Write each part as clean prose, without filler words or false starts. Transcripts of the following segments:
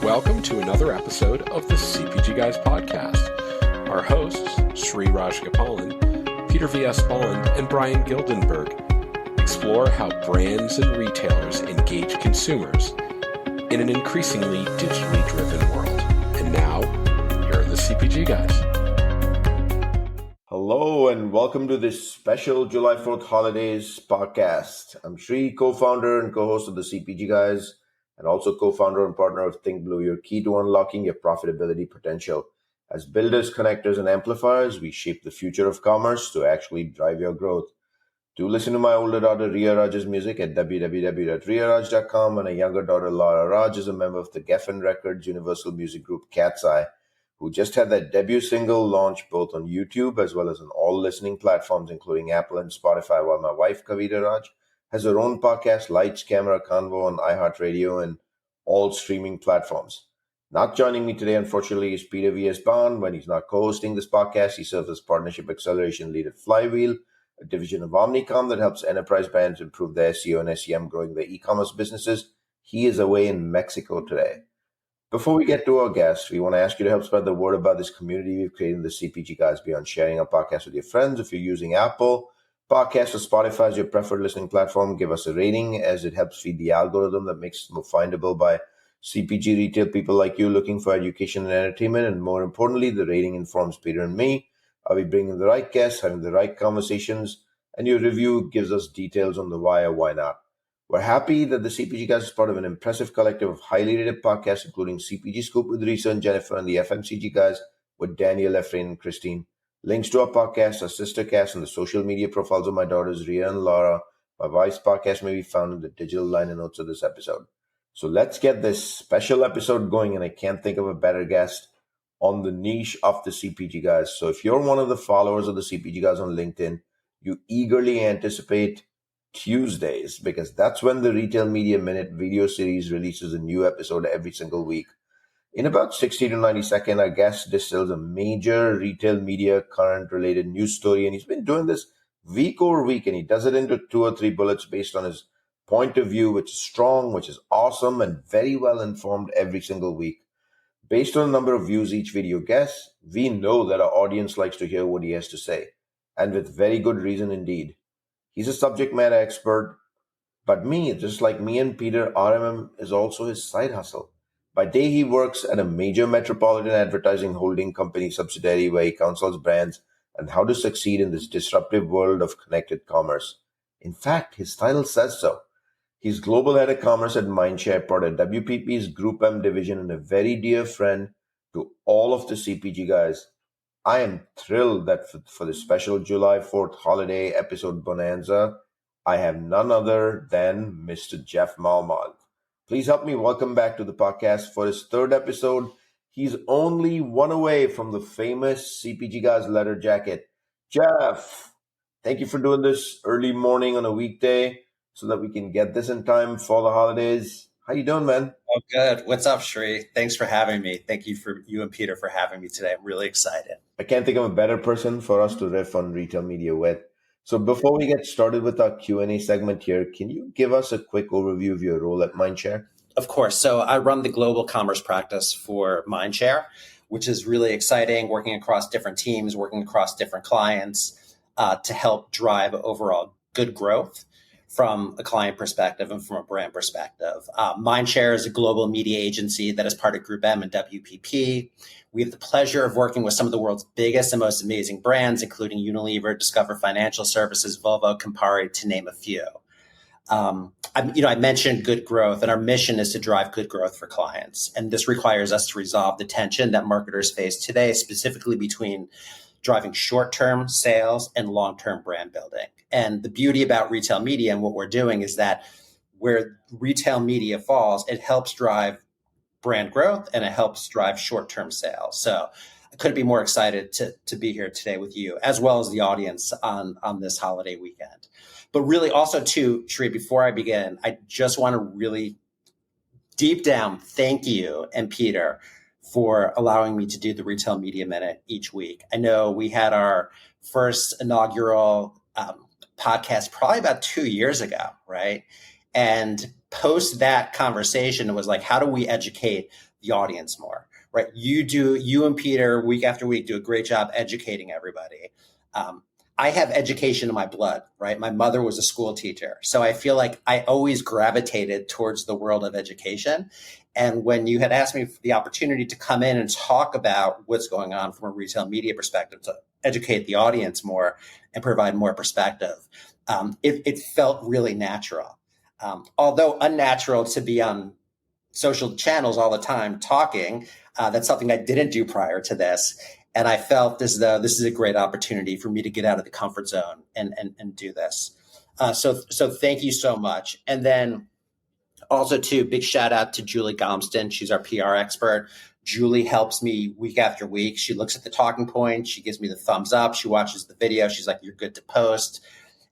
welcome to another episode of the CPG Guys podcast. Our hosts, Sri Raj Gopalan, Peter V.S. Bond, and Brian Gildenberg explore how brands and retailers engage consumers in an increasingly digitally driven world. And now, here are the CPG Guys. Hello and welcome to this special July 4th holidays podcast. I'm Sri, co-founder and co-host of the CPG Guys, and also co-founder and partner of Think Blue, your key to unlocking your profitability potential. As builders, connectors, and amplifiers, we shape the future of commerce to actually drive your growth. Do listen to my older daughter Ria Raj's music at www.riaraj.com, and a younger daughter Laura Raj is a member of the Geffen Records Universal Music Group Cat's Eye, who just had their debut single launch both on YouTube as well as on all listening platforms, including Apple and Spotify, while my wife, Kavita Raj, has her own podcast, Lights, Camera, Convo, on iHeartRadio and all streaming platforms. Not joining me today, unfortunately, is Peter V.S. Bond. When he's not co-hosting this podcast, he serves as Partnership Acceleration Lead at Flywheel, a division of Omnicom that helps enterprise brands improve their SEO and SEM, growing their e-commerce businesses. He is away in Mexico today. Before we get to our guest, we want to ask you to help spread the word about this community we've created in the CPG Guys beyond sharing our podcast with your friends. If you're using Apple Podcasts or Spotify as your preferred listening platform, give us a rating, as it helps feed the algorithm that makes us more findable by CPG retail people like you looking for education and entertainment. And more importantly, the rating informs Peter and me. Are we bringing the right guests, having the right conversations? And your review gives us details on the why or why not. We're happy that the CPG Guys is part of an impressive collective of highly rated podcasts, including CPG Scoop with Risa and Jennifer, and the FMCG Guys with Daniel, Efrain, and Christine. Links to our podcast, our sister cast, and the social media profiles of my daughters, Ria and Laura, my wife's podcast, may be found in the digital liner notes of this episode. So let's get this special episode going, and I can't think of a better guest on the niche of the CPG Guys. So if you're one of the followers of the CPG Guys on LinkedIn, you eagerly anticipate Tuesdays, because that's when the Retail Media Minute video series releases a new episode every single week. In about 60 to 90 seconds, our guest distills a major retail media current related news story, and he's been doing this week over week, and he does it into 2 or 3 bullets based on his point of view, which is strong, which is awesome, and very well informed every single week. Based on the number of views each video gets, we know that our audience likes to hear what he has to say, and with very good reason indeed. He's a subject matter expert, but just like me and Peter, RMM is also his side hustle. By day, he works at a major metropolitan advertising holding company subsidiary where he counsels brands on how to succeed in this disruptive world of connected commerce. In fact, his title says so. He's global head of commerce at Mindshare, part of WPP's Group M division, and a very dear friend to all of the CPG Guys. I am thrilled that for the special July 4th holiday episode bonanza, I have none other than Mr. Jeff Malmad. Please help me welcome back to the podcast for his 3rd episode. He's only one away from the famous CPG Guys leather jacket. Jeff, thank you for doing this early morning on a weekday so that we can get this in time for the holidays. How you doing, man? Oh, good. What's up, Sri? Thanks for having me. Thank you and Peter for having me today. I'm really excited. I can't think of a better person for us to riff on retail media with. So before we get started with our Q&A segment here, can you give us a quick overview of your role at Mindshare? Of course. So I run the global commerce practice for Mindshare, which is really exciting, working across different teams, working across different clients to help drive overall good growth from a client perspective and from a brand perspective. Mindshare is a global media agency that is part of Group M and WPP. We have the pleasure of working with some of the world's biggest and most amazing brands, including Unilever, Discover Financial Services, Volvo, Campari, to name a few. I mentioned good growth, and our mission is to drive good growth for clients. And this requires us to resolve the tension that marketers face today, specifically between driving short-term sales and long-term brand building. And the beauty about retail media and what we're doing is that where retail media falls, it helps drive brand growth and it helps drive short-term sales. So I couldn't be more excited to be here today with you, as well as the audience on this holiday weekend. But really also too, Sri, before I begin, I just want to really deep down thank you and Peter for allowing me to do the Retail Media Minute each week. I know we had our first inaugural podcast probably about 2 years ago, right? And post that conversation, it was like, how do we educate the audience more, right? You and Peter, week after week, do a great job educating everybody. I have education in my blood, right? My mother was a school teacher. So I feel like I always gravitated towards the world of education. And when you had asked me for the opportunity to come in and talk about what's going on from a retail media perspective, to educate the audience more and provide more perspective, it felt really natural. Although unnatural to be on social channels all the time talking, that's something I didn't do prior to this. And I felt as though this is a great opportunity for me to get out of the comfort zone and do this. So thank you so much. And then also, too, big shout out to Julie Gomston. She's our PR expert. Julie helps me week after week. She looks at the talking points. She gives me the thumbs up. She watches the video. She's like, you're good to post.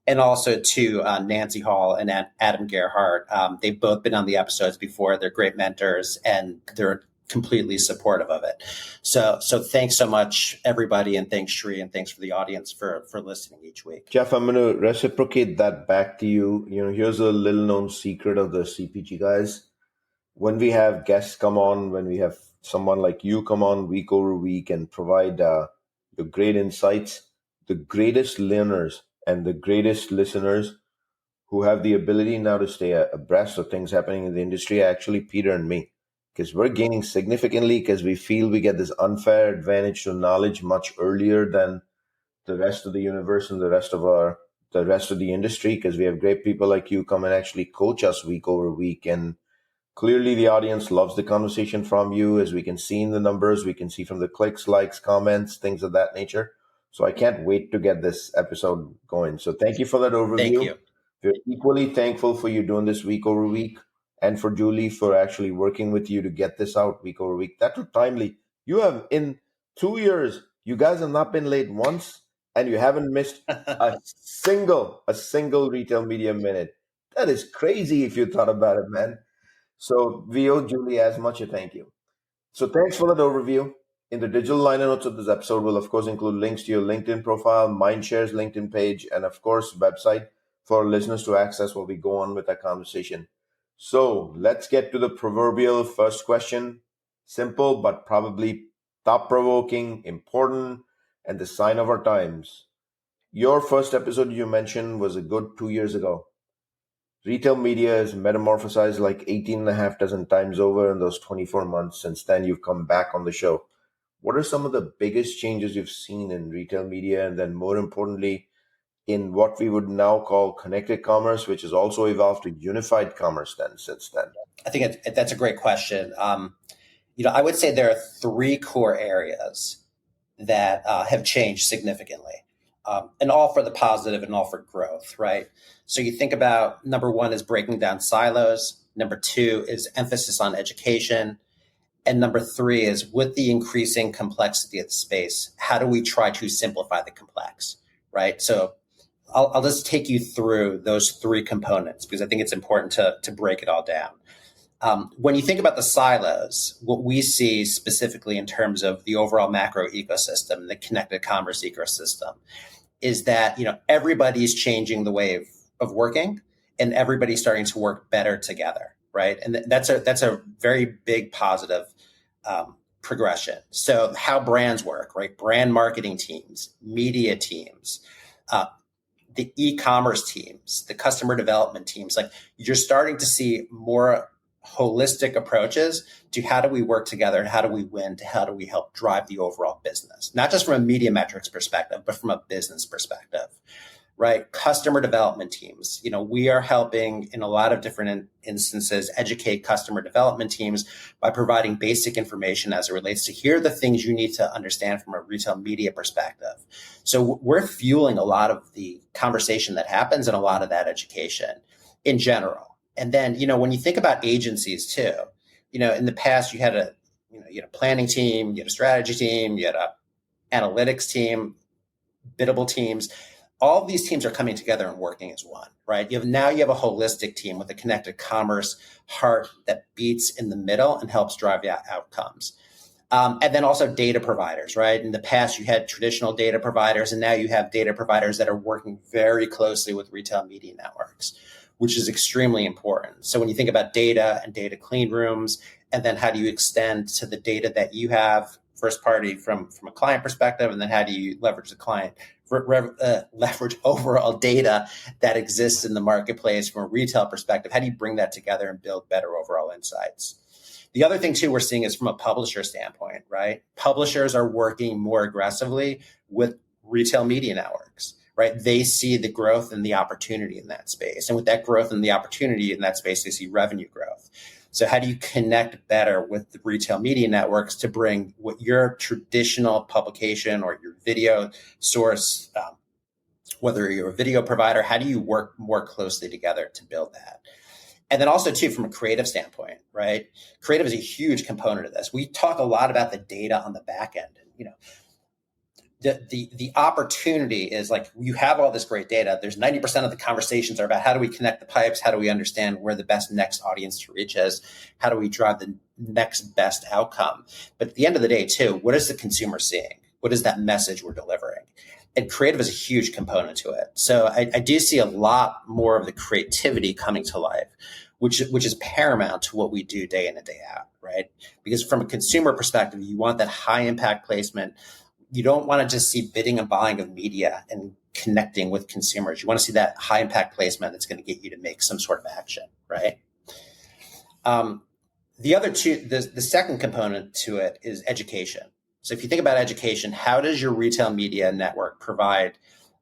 And also to Nancy Hall and Adam Gerhardt. They've both been on the episodes before. They're great mentors, and they're completely supportive of it. So thanks so much, everybody, and thanks, Shri, and thanks for the audience for listening each week. Jeff, I'm going to reciprocate that back to you. Here's a little known secret of the CPG guys. When we have guests come on, when we have someone like you come on week over week and provide the great insights, the greatest learners and the greatest listeners who have the ability now to stay abreast of things happening in the industry are actually Peter and me. Because we're gaining significantly because we feel we get this unfair advantage to knowledge much earlier than the rest of the universe and the rest of the industry, because we have great people like you come and actually coach us week over week. And clearly the audience loves the conversation from you, as we can see in the numbers, we can see from the clicks, likes, comments, things of that nature. So I can't wait to get this episode going. So thank you for that overview. Thank you. We're equally thankful for you doing this week over week, and for Julie for actually working with you to get this out week over week. That was timely. You have, in 2 years, you guys have not been late once, and you haven't missed a single retail media minute. That is crazy if you thought about it, man. So we owe Julie as much a thank you. So thanks for that overview. In the digital liner notes of this episode, we'll of course include links to your LinkedIn profile, Mindshare's LinkedIn page, and of course website for our listeners to access while we go on with our conversation. So let's get to the proverbial first question. Simple, but probably thought-provoking, important, and the sign of our times. Your first episode you mentioned was a good 2 years ago. Retail media is metamorphosized like 18 and a half dozen times over in those 24 months since then you've come back on the show. What are some of the biggest changes you've seen in retail media, and then more importantly, in what we would now call connected commerce, which has also evolved to unified commerce since then? I think that's a great question. I would say there are three core areas that have changed significantly, and all for the positive and all for growth, right? So you think about, number one is breaking down silos. Number two is emphasis on education. And number three is, with the increasing complexity of the space, how do we try to simplify the complex, right? So I'll just take you through those three components because I think it's important to break it all down. When you think about the silos, what we see specifically in terms of the overall macro ecosystem, the connected commerce ecosystem, is that everybody's changing the way of working, and everybody's starting to work better together, right? And that's a very big positive progression. So how brands work, right? Brand marketing teams, media teams, the e-commerce teams, the customer development teams, like you're starting to see more holistic approaches to how do we work together and how do we win, to how do we help drive the overall business, not just from a media metrics perspective, but from a business perspective, right? Customer development teams, we are helping in a lot of different instances educate customer development teams by providing basic information as it relates to here are the things you need to understand from a retail media perspective. So we're fueling a lot of the conversation that happens and a lot of that education in general. And then, when you think about agencies too, in the past you had a planning team, you had a strategy team, you had a analytics team, biddable teams. All of these teams are coming together and working as one, right? Now you have a holistic team with a connected commerce heart that beats in the middle and helps drive the outcomes. And then also data providers, right? In the past, you had traditional data providers, and now you have data providers that are working very closely with retail media networks. which is extremely important. So when you think about data and data clean rooms, and then how do you extend to the data that you have first party from a client perspective, and then how do you leverage the client, leverage overall data that exists in the marketplace from a retail perspective? How do you bring that together and build better overall insights? The other thing too we're seeing is from a publisher standpoint, right? Publishers are working more aggressively with retail media networks, right? They see the growth and the opportunity in that space. And with that growth and the opportunity in that space, they see revenue growth. So how do you connect better with the retail media networks to bring what your traditional publication or your video source, whether you're a video provider, how do you work more closely together to build that? And then also too, from a creative standpoint, right? Creative is a huge component of this. We talk a lot about the data on the back end, and the opportunity is like, you have all this great data. There's 90% of the conversations are about how do we connect the pipes? How do we understand where the best next audience to reach is? How do we drive the next best outcome? But at the end of the day too, what is the consumer seeing? What is that message we're delivering? And creative is a huge component to it. So I do see a lot more of the creativity coming to life, which is paramount to what we do day in and day out, right? Because from a consumer perspective, you want that high impact placement. You don't want to just see bidding and buying of media and connecting with consumers. You want to see that high impact placement that's going to get you to make some sort of action, right? The second component to it is education. So if you think about education, how does your retail media network provide,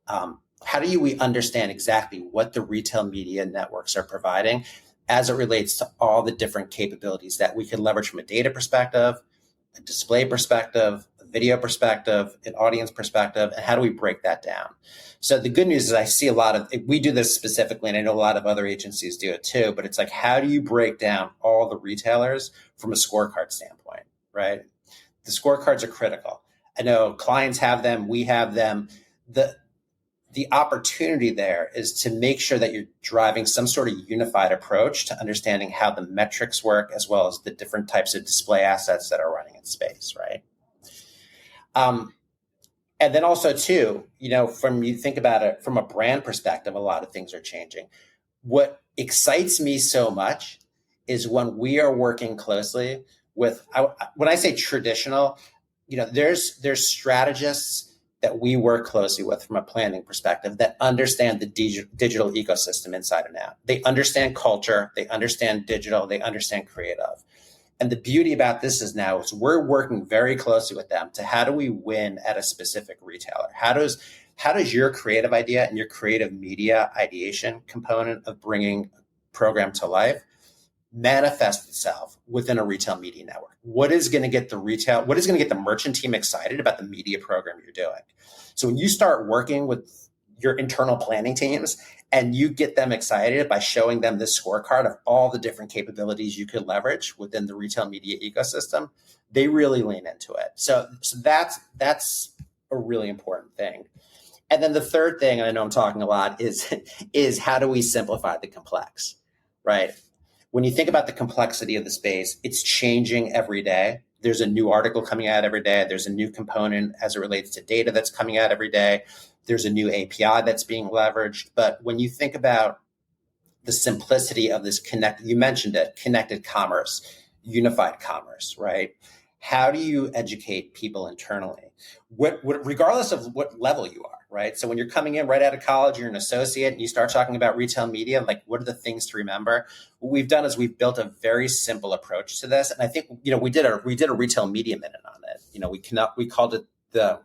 how do we understand exactly what the retail media networks are providing as it relates to all the different capabilities that we can leverage from a data perspective, a display perspective, a video perspective, an audience perspective, and how do we break that down? So the good news is I see we do this specifically, and I know a lot of other agencies do it too, but it's like, how do you break down all the retailers from a scorecard standpoint, right? The scorecards are critical. I know clients have them, we have them. The opportunity there is to make sure that you're driving some sort of unified approach to understanding how the metrics work, as well as the different types of display assets that are running in space, right? And then also too, you think about it from a brand perspective, a lot of things are changing. What excites me so much is when we are working closely with, when I say traditional, there's strategists that we work closely with from a planning perspective that understand the digital ecosystem inside and out. They understand culture, they understand digital, they understand creative. And the beauty about this is we're working very closely with them to how do we win at a specific retailer? How does your creative idea and your creative media ideation component of bringing a program to life manifest itself within a retail media network? What is going to get the merchant team excited about the media program you're doing? So when you start working with your internal planning teams and you get them excited by showing them this scorecard of all the different capabilities you could leverage within the retail media ecosystem, they really lean into it. So that's a really important thing. And then the third thing, and I know I'm talking a lot, is how do we simplify the complex, right? When you think about the complexity of the space, it's changing every day. There's a new article coming out every day. There's a new component as it relates to data that's coming out every day. There's a new API that's being leveraged. But when you think about the simplicity of this you mentioned it, connected commerce, unified commerce, right? How do you educate people internally? Regardless of what level you are, right? So when you're coming in right out of college, you're an associate and you start talking about retail media, like what are the things to remember? What we've done is we've built a very simple approach to this. And I think, we did a retail media minute on it. We called it the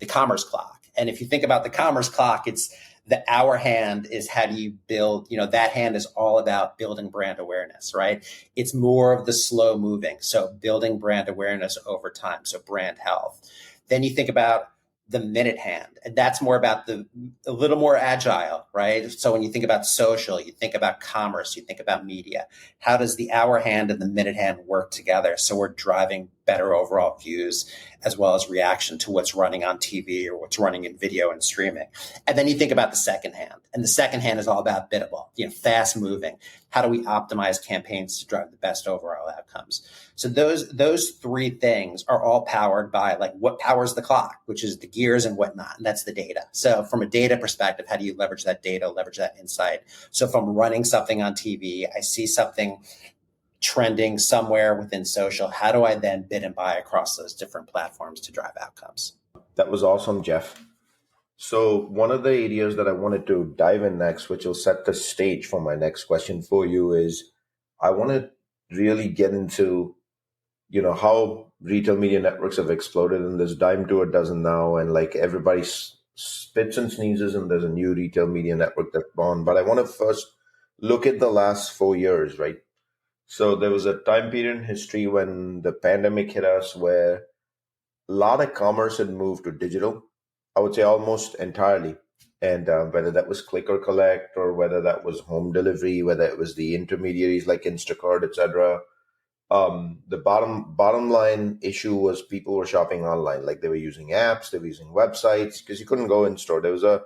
commerce clock. And if you think about the commerce clock, it's the hour hand is how do you build, that hand is all about building brand awareness, right? It's more of the slow moving. So building brand awareness over time. So brand health. Then you think about the minute hand, and that's more about a little more agile, right? So when you think about social, you think about commerce, you think about media. How does the hour hand and the minute hand work together? So we're driving better overall views, as well as reaction to what's running on TV or what's running in video and streaming. And then you think about the second hand, and the second hand is all about biddable, fast moving. How do we optimize campaigns to drive the best overall outcomes? So those three things are all powered by like what powers the clock, which is the gears and whatnot, and that's the data. So from a data perspective, how do you leverage that data, leverage that insight? So if I'm running something on TV, I see something trending somewhere within social, how do I then bid and buy across those different platforms to drive outcomes? That was awesome, Jeff. So one of the areas that I wanted to dive in next, which will set the stage for my next question for you, is I want to really get into how retail media networks have exploded, and there's dime to a dozen now, and like everybody spits and sneezes and there's a new retail media network that's born. But I want to first look at the last 4 years, right? So there was a time period in history when the pandemic hit us where a lot of commerce had moved to digital, I would say almost entirely. And whether that was click or collect, or whether that was home delivery, whether it was the intermediaries like Instacart, etc. The bottom line issue was people were shopping online, like they were using apps, they were using websites, because you couldn't go in store. There was a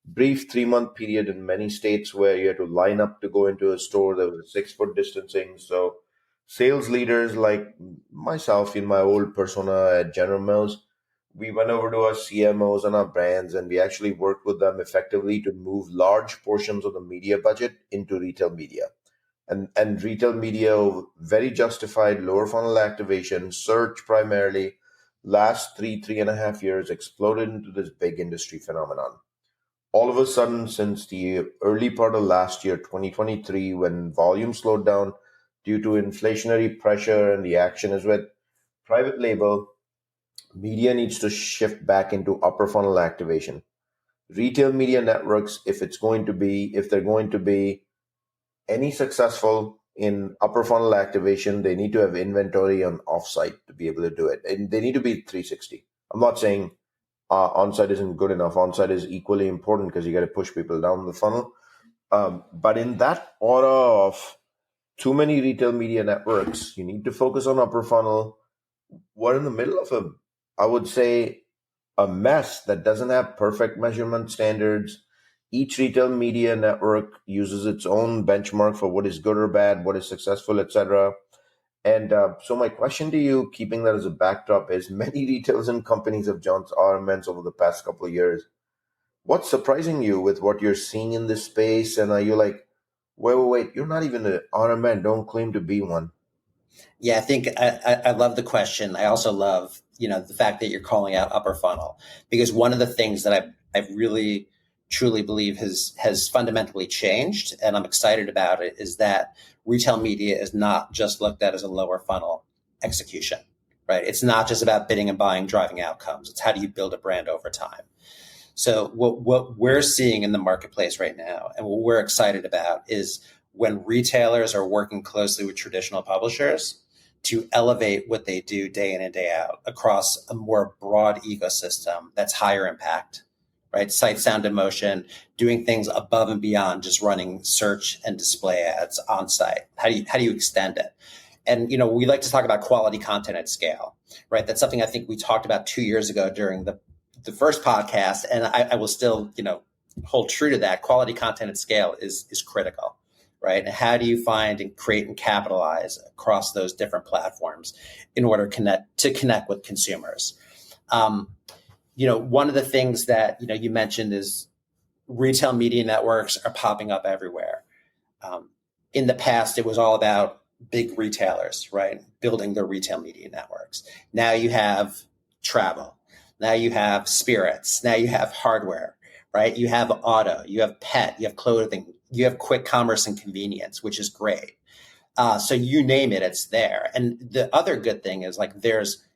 brief 3-month period in many states where you had to line up to go into a store. There was a 6-foot distancing. So sales leaders like myself in my old persona at General Mills, we went over to our CMOs and our brands, and we actually worked with them effectively to move large portions of the media budget into retail media. And retail media, very justified, lower funnel activation, search primarily, last 3.5 years exploded into this big industry phenomenon. All of a sudden, since the early part of last year, 2023, when volume slowed down due to inflationary pressure and the action is with private label, media needs to shift back into upper funnel activation. Retail media networks, if they're going to be any successful in upper funnel activation, they need to have inventory on offsite to be able to do it. And they need to be 360. I'm not saying onsite isn't good enough. Onsite is equally important because you got to push people down the funnel. But in that aura of too many retail media networks, you need to focus on upper funnel. We're in the middle of I would say, a mess that doesn't have perfect measurement standards. Each retail media network uses its own benchmark for what is good or bad, what is successful, etc. And so my question to you, keeping that as a backdrop, is many retailers and companies have jumped RMNs over the past couple of years. What's surprising you with what you're seeing in this space? And are you like, wait, you're not even an RMN, don't claim to be one? Yeah, I think I love the question. I also love, the fact that you're calling out upper funnel, because one of the things that I really truly believe has fundamentally changed, and I'm excited about it, is that retail media is not just looked at as a lower funnel execution, right? It's not just about bidding and buying, driving outcomes. It's how do you build a brand over time? So what we're seeing in the marketplace right now, and what we're excited about, is when retailers are working closely with traditional publishers to elevate what they do day in and day out across a more broad ecosystem that's higher impact, right? Sight, sound, and motion, doing things above and beyond just running search and display ads on site. How do you extend it? And, we like to talk about quality content at scale, right? That's something I think we talked about 2 years ago during the first podcast. And I will still, hold true to that. Quality content at scale is critical, right? And how do you find and create and capitalize across those different platforms in order to connect with consumers? One of the things that, you mentioned is retail media networks are popping up everywhere. In the past, it was all about big retailers, right? Building their retail media networks. Now you have travel. Now you have spirits. Now you have hardware, right? You have auto, you have pet, you have clothing, you have quick commerce and convenience, which is great. So you name it, it's there. And the other good thing is there's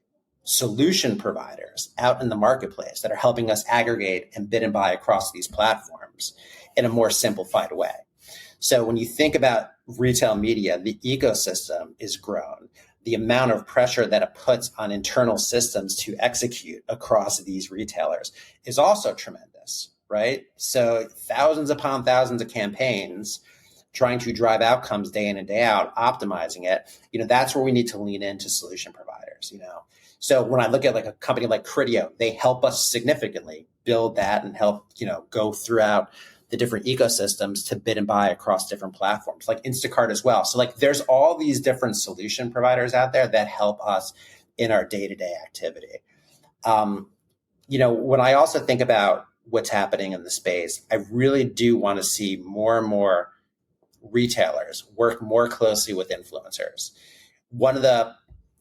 solution providers out in the marketplace that are helping us aggregate and bid and buy across these platforms in a more simplified way. So when you think about retail media, the ecosystem is grown. The amount of pressure that it puts on internal systems to execute across these retailers is also tremendous, right? So thousands upon thousands of campaigns trying to drive outcomes day in and day out, optimizing it, that's where we need to lean into solution providers. retailers, So when I look at like a company like Criteo, they help us significantly build that and help, go throughout the different ecosystems to bid and buy across different platforms, like Instacart as well. So like there's all these different solution providers out there that help us in our day-to-day activity. When I also think about what's happening in the space, I really do want to see more and more retailers work more closely with influencers. One of the,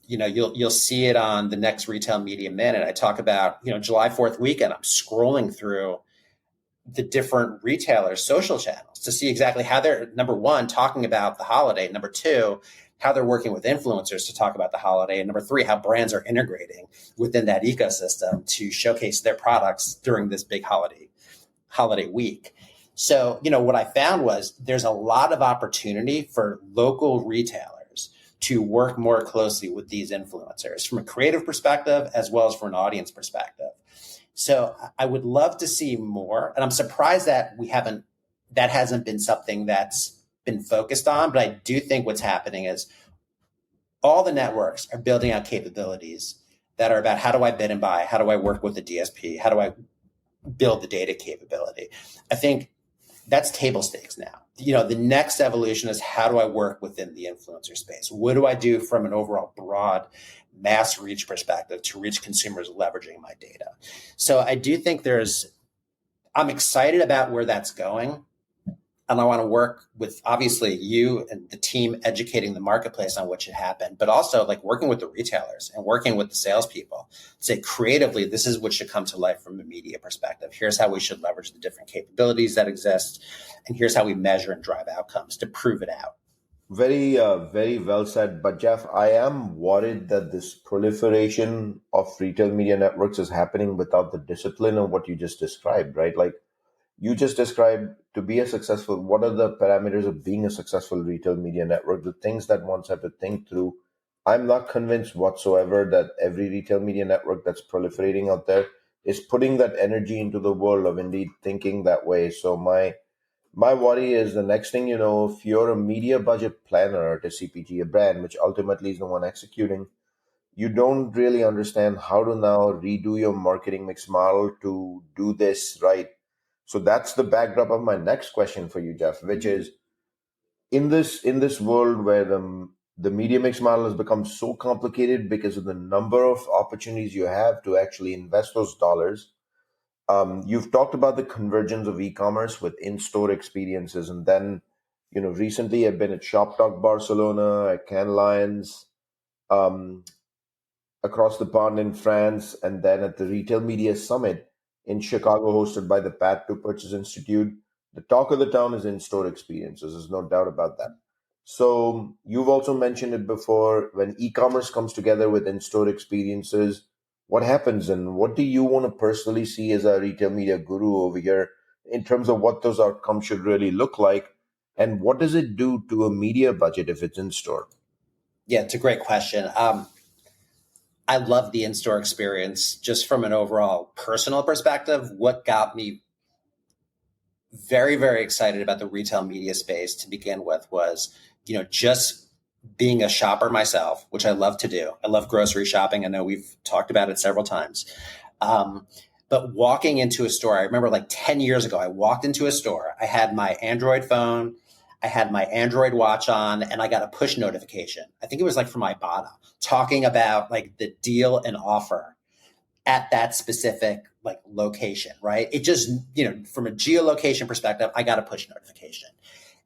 you'll see it on the next Retail Media Minute. I talk about, July 4th weekend, I'm scrolling through the different retailers' social channels to see exactly how they're, number one, talking about the holiday. Number two, how they're working with influencers to talk about the holiday. And number three, how brands are integrating within that ecosystem to showcase their products during this big holiday week. So, what I found was there's a lot of opportunity for local retailers to work more closely with these influencers from a creative perspective, as well as from an audience perspective. So I would love to see more. And I'm surprised that that hasn't been something that's been focused on. But I do think what's happening is all the networks are building out capabilities that are about how do I bid and buy? How do I work with the DSP? How do I build the data capability? I think that's table stakes now. The next evolution is how do I work within the influencer space? What do I do from an overall broad mass reach perspective to reach consumers leveraging my data? So I do think I'm excited about where that's going. And I want to work with, obviously, you and the team educating the marketplace on what should happen, but also like working with the retailers and working with the salespeople to say creatively, this is what should come to life from a media perspective. Here's how we should leverage the different capabilities that exist. And here's how we measure and drive outcomes to prove it out. Very, very well said. But Jeff, I am worried that this proliferation of retail media networks is happening without the discipline of what you just described, right? Like you just described, to be a successful, what are the parameters of being a successful retail media network? The things that ones have to think through. I'm not convinced whatsoever that every retail media network that's proliferating out there is putting that energy into the world of indeed thinking that way. So my worry is the next thing you know, if you're a media budget planner at a CPG, a brand, which ultimately is the one executing, you don't really understand how to now redo your marketing mix model to do this right. So that's the backdrop of my next question for you, Jeff, which is in this world where the media mix model has become so complicated because of the number of opportunities you have to actually invest those dollars. You've talked about the convergence of e-commerce with in-store experiences, and then recently I've been at Shop Talk Barcelona, at Cannes Lions, across the pond in France, and then at the Retail Media Summit in Chicago, hosted by the Path to Purchase Institute. The talk of the town is in-store experiences. There's no doubt about that. So you've also mentioned it before, when e-commerce comes together with in-store experiences, what happens, and what do you want to personally see as a retail media guru over here in terms of what those outcomes should really look like? And what does it do to a media budget if it's in-store? Yeah, it's a great question. I love the in-store experience just from an overall personal perspective. What got me very, very excited about the retail media space to begin with was, just being a shopper myself, which I love to do. I love grocery shopping. I know we've talked about it several times. But walking into a store, I remember like 10 years ago, I walked into a store. I had my Android phone, I had my Android watch on, and I got a push notification. I think it was like from Ibotta, talking about like the deal and offer at that specific like location, right? It just, from a geolocation perspective, I got a push notification.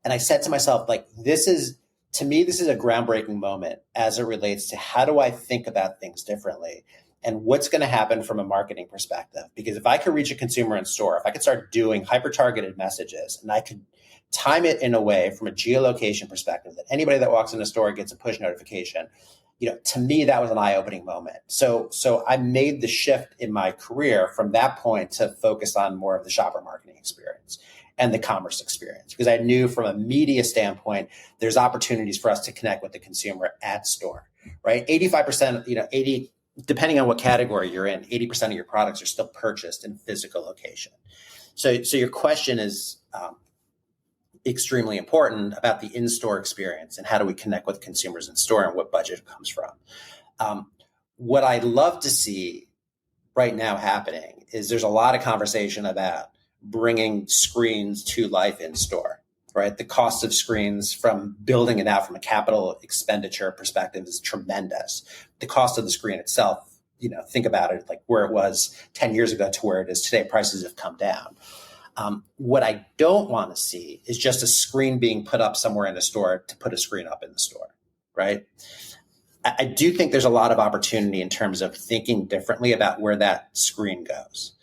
And I said to myself, like, to me, this is a groundbreaking moment as it relates to how do I think about things differently and what's going to happen from a marketing perspective. Because if I could reach a consumer in store, if I could start doing hyper-targeted messages and I could time it in a way from a geolocation perspective that anybody that walks in the store gets a push notification, to me, that was an eye-opening moment. So I made the shift in my career from that point to focus on more of the shopper marketing experience and the commerce experience, because I knew from a media standpoint, there's opportunities for us to connect with the consumer at store, right? 85%, depending on what category you're in, 80% of your products are still purchased in physical location. So your question is extremely important about the in-store experience and how do we connect with consumers in store and what budget it comes from. What I'd love to see right now happening is there's a lot of conversation about bringing screens to life in store, right? The cost of screens from building it out from a capital expenditure perspective is tremendous. The cost of the screen itself, think about it, like where it was 10 years ago to where it is today, prices have come down. What I don't want to see is just a screen being put up somewhere in a store to put a screen up in the store, right? I do think there's a lot of opportunity in terms of thinking differently about where that screen goes.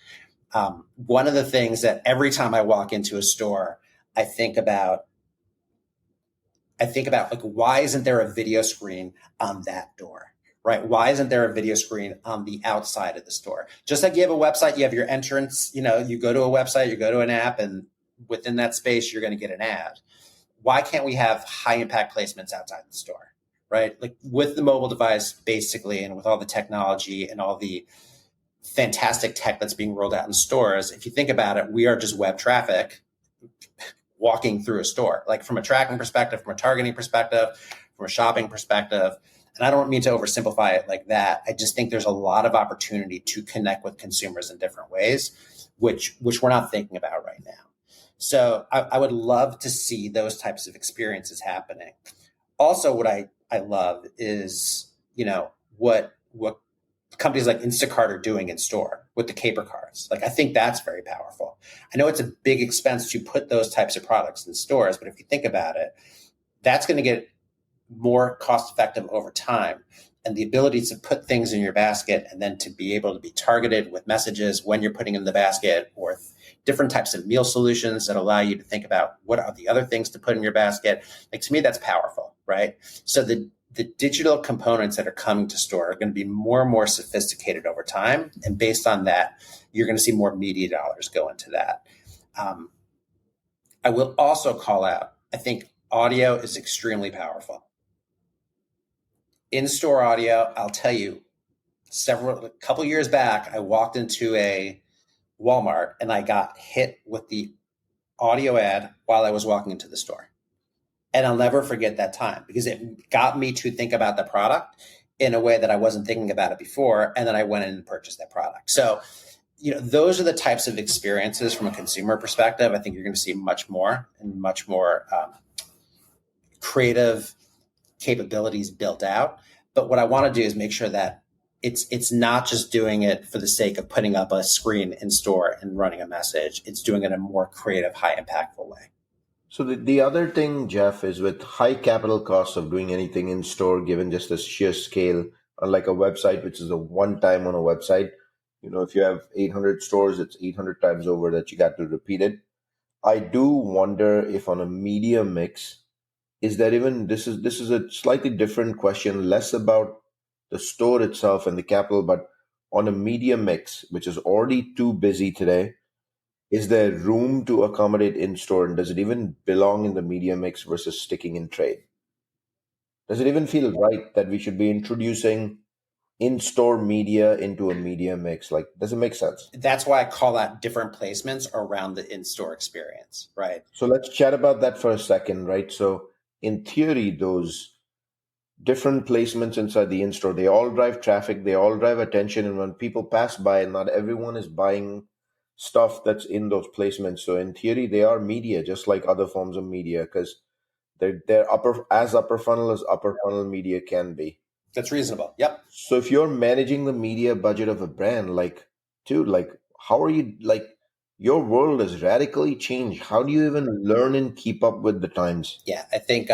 One of the things that every time I walk into a store, I think about like, why isn't there a video screen on that door? Right? Why isn't there a video screen on the outside of the store? Just like you have a website, you have your entrance, you go to a website, you go to an app, and within that space, you're going to get an ad. Why can't we have high impact placements outside the store? Right? Like with the mobile device, basically, and with all the technology and all the fantastic tech that's being rolled out in stores, if you think about it, we are just web traffic walking through a store, like from a tracking perspective, from a targeting perspective, from a shopping perspective. And I don't mean to oversimplify it like that. I just think there's a lot of opportunity to connect with consumers in different ways, which we're not thinking about right now. So I would love to see those types of experiences happening. Also, what I love is, what companies like Instacart are doing in store with the Caper Carts. Like, I think that's very powerful. I know it's a big expense to put those types of products in stores, but if you think about it, that's going to get more cost effective over time. And the ability to put things in your basket and then to be able to be targeted with messages when you're putting in the basket, or different types of meal solutions that allow you to think about what are the other things to put in your basket. Like, to me, that's powerful, right? So the digital components that are coming to store are going to be more and more sophisticated over time. And based on that, you're going to see more media dollars go into that. I will also call out, I think audio is extremely powerful. In-store audio, I'll tell you, a couple years back, I walked into a Walmart and I got hit with the audio ad while I was walking into the store. And I'll never forget that time, because it got me to think about the product in a way that I wasn't thinking about it before. And then I went in and purchased that product. So, those are the types of experiences from a consumer perspective. I think you're going to see much more creative capabilities built out. But what I want to do is make sure that it's not just doing it for the sake of putting up a screen in store and running a message. It's doing it in a more creative, high impactful way. So the other thing, Jeff, is with high capital costs of doing anything in store, given just the sheer scale, unlike a website, which is a one time on a website. If you have 800 stores, it's 800 times over that you got to repeat it. I do wonder if on a media mix, is that even, this is a slightly different question, less about the store itself and the capital, but on a media mix, which is already too busy today, is there room to accommodate in-store? And does it even belong in the media mix versus sticking in trade? Does it even feel right that we should be introducing in-store media into a media mix? Like, does it make sense? That's why I call out different placements around the in-store experience, right? So let's chat about that for a second, right? So in theory, those different placements inside the in-store, they all drive traffic, they all drive attention. And when people pass by, not everyone is buying stuff that's in those placements. So in theory, they are media, just like other forms of media, because they're upper funnel as upper funnel media can be. That's reasonable. Yep. So if you're managing the media budget of a brand, like, dude, like, how are you, like, your world has radically changed. How do you even learn and keep up with the times? Yeah, I think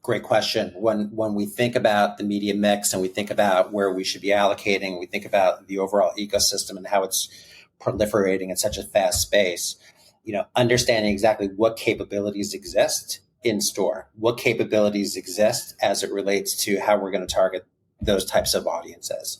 great question. When we think about the media mix and we think about where we should be allocating, we think about the overall ecosystem and how it's proliferating in such a fast space, understanding exactly what capabilities exist in store, what capabilities exist as it relates to how we're going to target those types of audiences.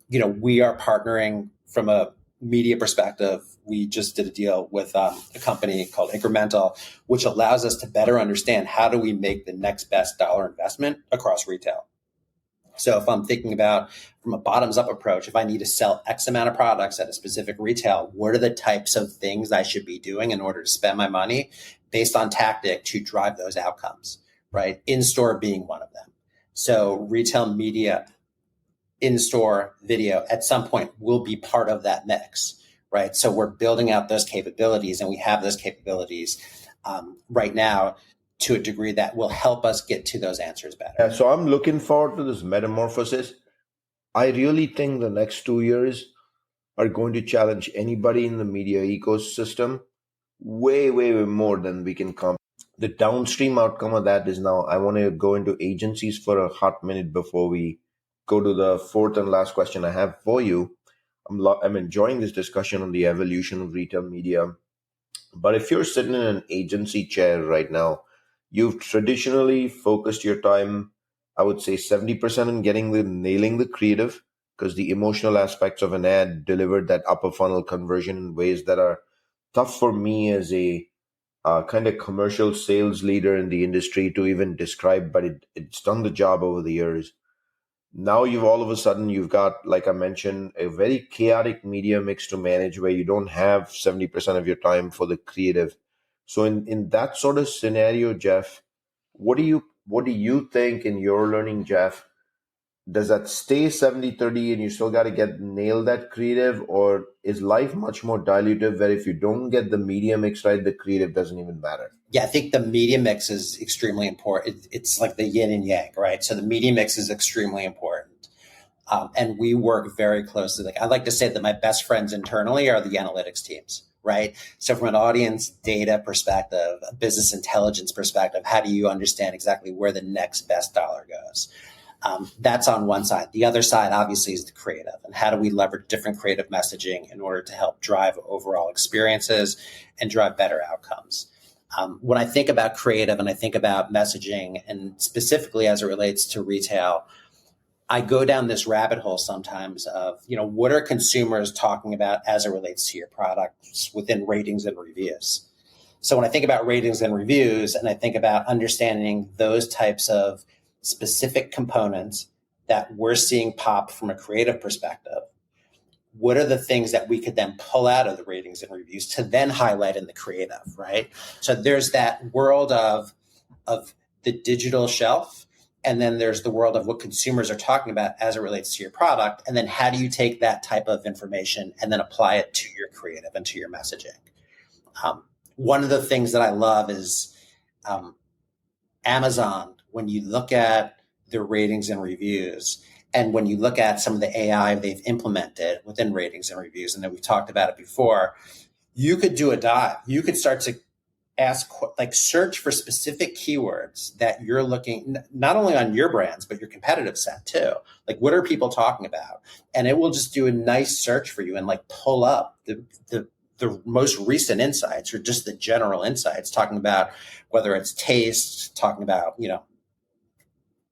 We are partnering from a media perspective. We just did a deal with a company called Incremental, which allows us to better understand how do we make the next best dollar investment across retail. So if I'm thinking about from a bottoms up approach, if I need to sell X amount of products at a specific retail, what are the types of things I should be doing in order to spend my money based on tactic to drive those outcomes, right? In store being one of them. So retail media in-store video at some point will be part of that mix, right? So we're building out those capabilities, and we have those capabilities right now to a degree that will help us get to those answers better. Yeah, so I'm looking forward to this metamorphosis. I really think the next 2 years are going to challenge anybody in the media ecosystem way, way, way more than we can come. The downstream outcome of that is now I want to go into agencies for a hot minute before we go to the fourth and last question I have for you. I'm enjoying this discussion on the evolution of retail media. But if you're sitting in an agency chair right now, you've traditionally focused your time, I would say 70% in nailing the creative, because the emotional aspects of an ad delivered that upper funnel conversion in ways that are tough for me as a kind of commercial sales leader in the industry to even describe, but it's done the job over the years. Now all of a sudden you've got, like I mentioned, a very chaotic media mix to manage where you don't have 70% of your time for the creative. So in that sort of scenario, Jeff, what do you think in your learning, Jeff? Does that stay 70-30 and you still got to nail that creative, or is life much more dilutive where if you don't get the media mix right, the creative doesn't even matter? Yeah, I think the media mix is extremely important. It's like the yin and yang, right? So the media mix is extremely important. And we work very closely. Like I like to say that my best friends internally are the analytics teams, right? So from an audience data perspective, a business intelligence perspective, how do you understand exactly where the next best dollar goes? That's on one side. The other side, obviously, is the creative. And how do we leverage different creative messaging in order to help drive overall experiences and drive better outcomes? When I think about creative and I think about messaging, and specifically as it relates to retail, I go down this rabbit hole sometimes of, what are consumers talking about as it relates to your products within ratings and reviews? So when I think about ratings and reviews and I think about understanding those types of specific components that we're seeing pop from a creative perspective, what are the things that we could then pull out of the ratings and reviews to then highlight in the creative, right? So there's that world of the digital shelf, and then there's the world of what consumers are talking about as it relates to your product. And then how do you take that type of information and then apply it to your creative and to your messaging? One of the things that I love is Amazon. When you look at the ratings and reviews, and when you look at some of the AI they've implemented within ratings and reviews, and then we've talked about it before, you could do a dive. You could start to search for specific keywords that you're looking, not only on your brands, but your competitive set too. Like, what are people talking about? And it will just do a nice search for you and pull up the most recent insights or just the general insights, talking about whether it's taste, talking about,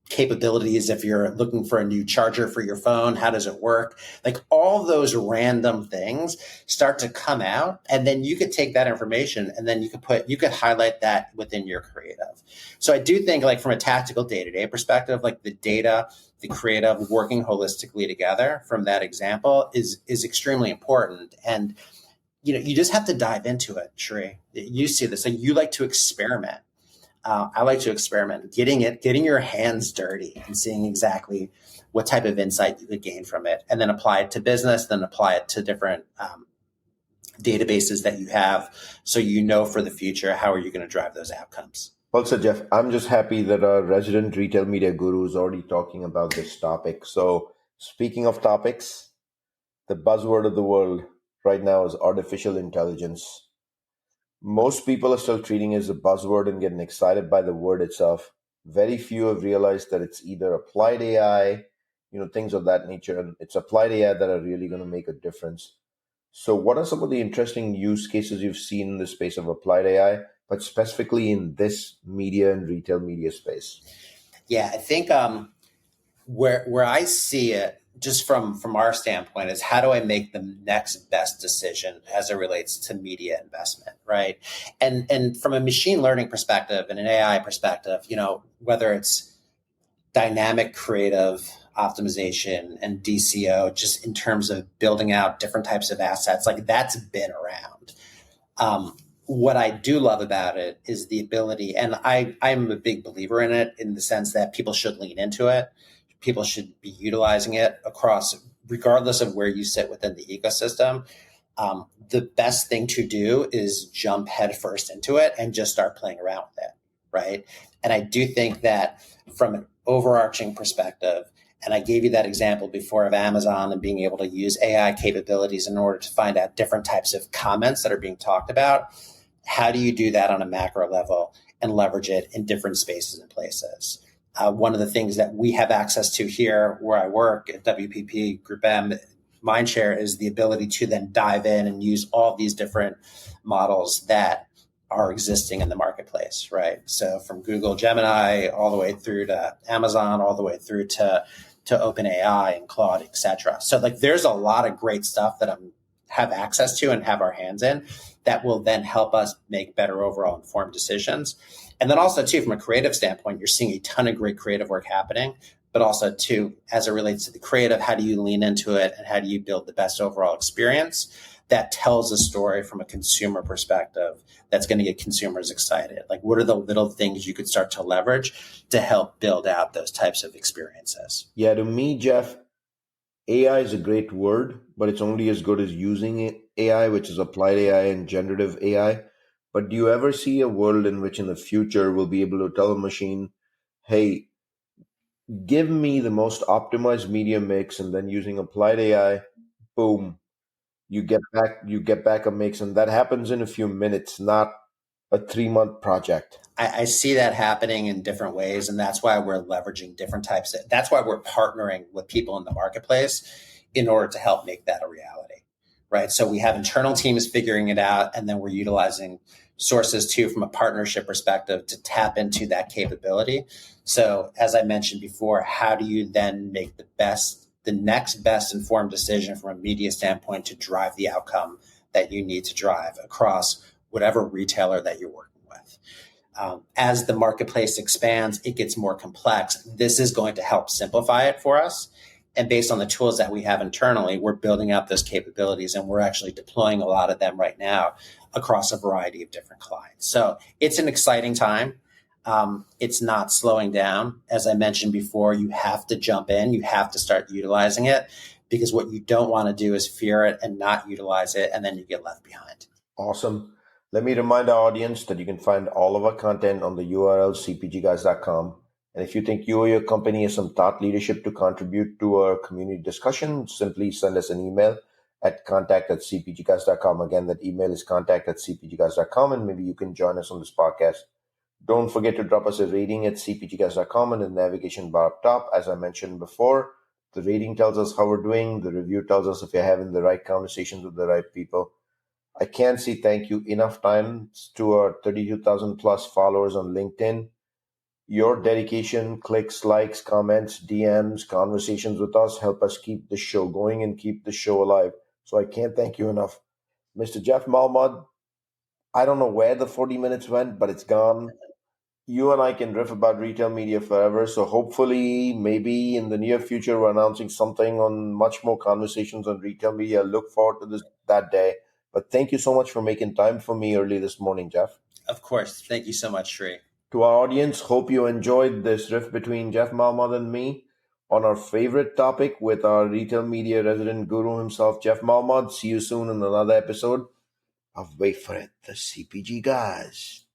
capabilities. If you're looking for a new charger for your phone, how does it work? Like all those random things start to come out, and then you could take that information and then you could highlight that within your creative. So I do think from a tactical day-to-day perspective, the data, the creative working holistically together from that example is extremely important. And you just have to dive into it, Sri. You see this, you like to experiment. I like to experiment, getting your hands dirty and seeing exactly what type of insight you could gain from it, and then apply it to business, then apply it to different databases that you have. So, for the future, how are you going to drive those outcomes? Also, Jeff, I'm just happy that our resident retail media guru is already talking about this topic. So speaking of topics, the buzzword of the world right now is artificial intelligence. Most people are still treating it as a buzzword and getting excited by the word itself. Very few have realized that it's either applied AI, things of that nature, and it's applied AI that are really going to make a difference. So what are some of the interesting use cases you've seen in the space of applied AI, but specifically in this media and retail media space? Yeah, I think where I see it, just from our standpoint, is how do I make the next best decision as it relates to media investment, right? And from a machine learning perspective and an AI perspective, whether it's dynamic creative optimization and DCO, just in terms of building out different types of assets, that's been around. What I do love about it is the ability, and I'm a big believer in it in the sense that people should lean into it. people should be utilizing it across, regardless of where you sit within the ecosystem. The best thing to do is jump headfirst into it and just start playing around with it, right? And I do think that from an overarching perspective, and I gave you that example before of Amazon and being able to use AI capabilities in order to find out different types of comments that are being talked about. How do you do that on a macro level and leverage it in different spaces and places? One of the things that we have access to here where I work at WPP Group M, Mindshare, is the ability to then dive in and use all these different models that are existing in the marketplace, right? So from Google Gemini all the way through to Amazon, all the way through to OpenAI and Claude, et cetera. So like there's a lot of great stuff that I have access to and have our hands in that will then help us make better overall informed decisions. And then also too, from a creative standpoint, you're seeing a ton of great creative work happening, but also too, as it relates to the creative, how do you lean into it and how do you build the best overall experience that tells a story from a consumer perspective that's going to get consumers excited? Like, what are the little things you could start to leverage to help build out those types of experiences? Yeah, to me, Jeff, AI is a great word, but it's only as good as using AI, which is applied AI and generative AI. But do you ever see a world in which in the future we'll be able to tell a machine, hey, give me the most optimized media mix, and then using applied AI, boom, you get back a mix, and that happens in a few minutes, not a 3-month project. I see that happening in different ways, and that's why we're leveraging different types of, that's why we're partnering with people in the marketplace in order to help make that a reality, right? So we have internal teams figuring it out, and then we're utilizing sources too from a partnership perspective to tap into that capability. So as I mentioned before, how do you then make the next best informed decision from a media standpoint to drive the outcome that you need to drive across whatever retailer that you're working with? As the marketplace expands, it gets more complex. This is going to help simplify it for us. And based on the tools that we have internally, we're building out those capabilities, and we're actually deploying a lot of them right now across a variety of different clients. So it's an exciting time. It's not slowing down. As I mentioned before, you have to jump in. You have to start utilizing it, because what you don't want to do is fear it and not utilize it, and then you get left behind. Awesome. Let me remind our audience that you can find all of our content on the URL cpgguys.com. And if you think you or your company has some thought leadership to contribute to our community discussion, simply send us an email at contact@cpgguys.com. Again, that email is contact@cpgguys.com, and maybe you can join us on this podcast. Don't forget to drop us a rating at cpgguys.com in the navigation bar up top. As I mentioned before, the rating tells us how we're doing. The review tells us if you're having the right conversations with the right people. I can't say thank you enough times to our 32,000 plus followers on LinkedIn. Your dedication, clicks, likes, comments, DMs, conversations with us help us keep the show going and keep the show alive. So I can't thank you enough. Mr. Jeff Malmad, I don't know where the 40 minutes went, but it's gone. You and I can riff about retail media forever. So hopefully, maybe in the near future, we're announcing something on much more conversations on retail media. Look forward to that day. But thank you so much for making time for me early this morning, Jeff. Of course. Thank you so much, Sri. To our audience, hope you enjoyed this riff between Jeff Malmad and me on our favorite topic with our retail media resident guru himself, Jeff Malmad. See you soon in another episode of Wait for It, the CPG Guys.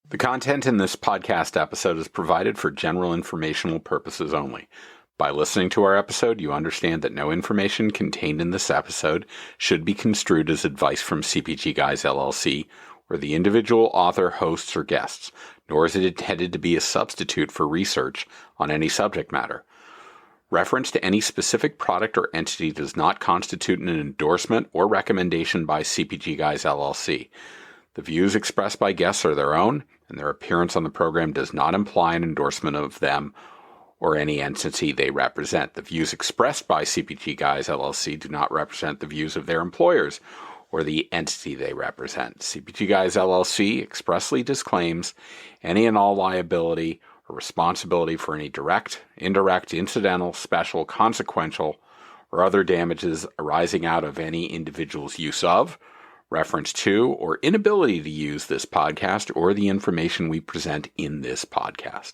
The content in this podcast episode is provided for general informational purposes only. By listening to our episode, you understand that no information contained in this episode should be construed as advice from CPG Guys LLC or the individual author, hosts, or guests, nor is it intended to be a substitute for research on any subject matter. Reference to any specific product or entity does not constitute an endorsement or recommendation by CPG Guys LLC. The views expressed by guests are their own, and their appearance on the program does not imply an endorsement of them or any entity they represent. The views expressed by CPG Guys LLC do not represent the views of their employers or the entity they represent. CPG Guys LLC expressly disclaims any and all liability or responsibility for any direct, indirect, incidental, special, consequential, or other damages arising out of any individual's use of, reference to, or inability to use this podcast or the information we present in this podcast.